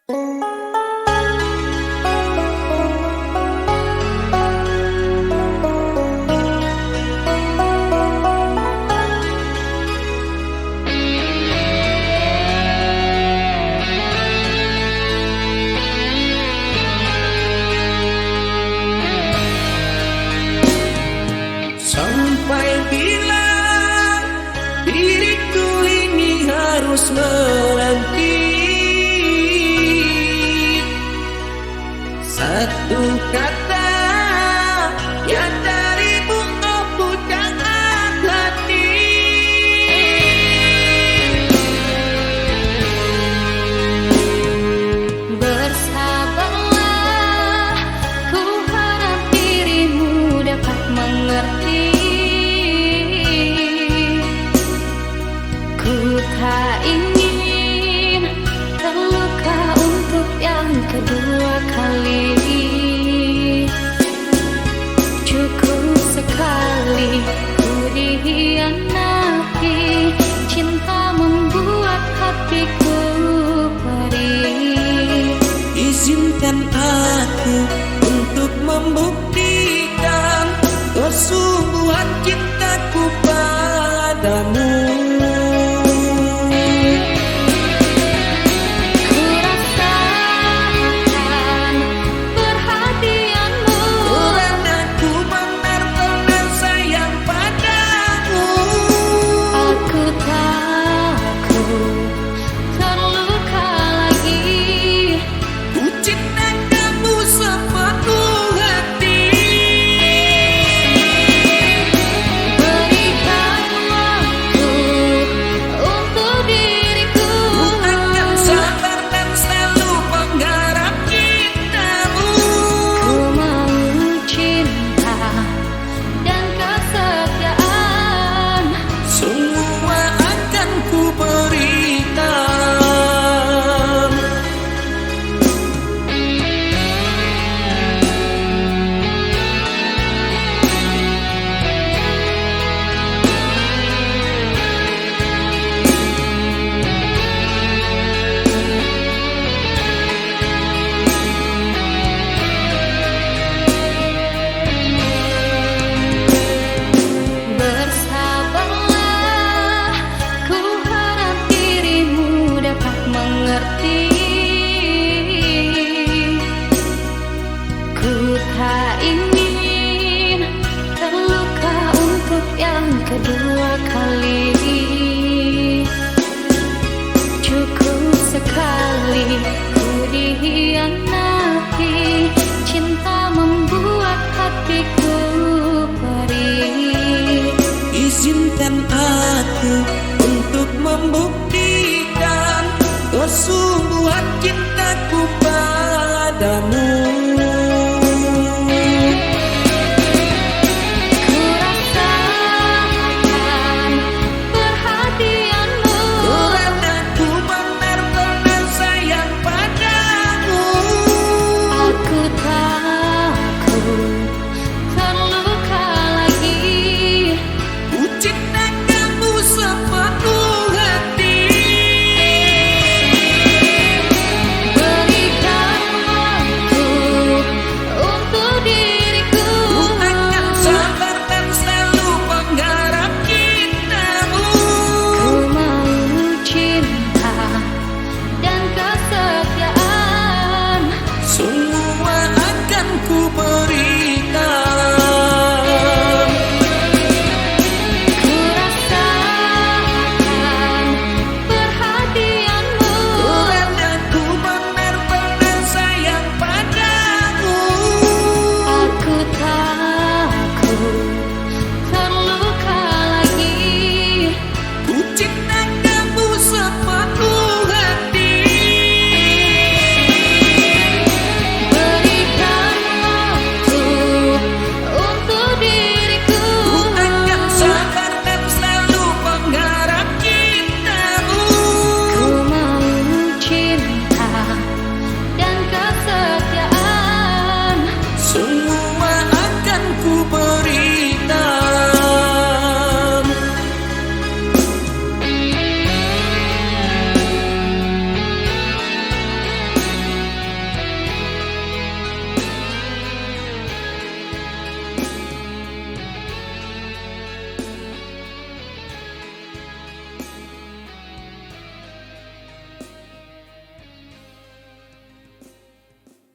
Sampai bila diriku ini harus menanti satu kata yang darimu oh pujaan hati. Bersabarlah, ku harap dirimu dapat mengerti. Ku tak ingin terluka untuk yang kedua kali. Cukup sekali ku dikhianati, cinta membuat hatiku perih. Izinkan aku untuk membuktikan kesungguhan cintaku padamu. Ku tak ingin terluka untuk yang kedua kali. Cukup sekali ku dikhianati, cinta membuat hatiku perih. Izinkan aku untuk membuktikan kesungguhan cintaku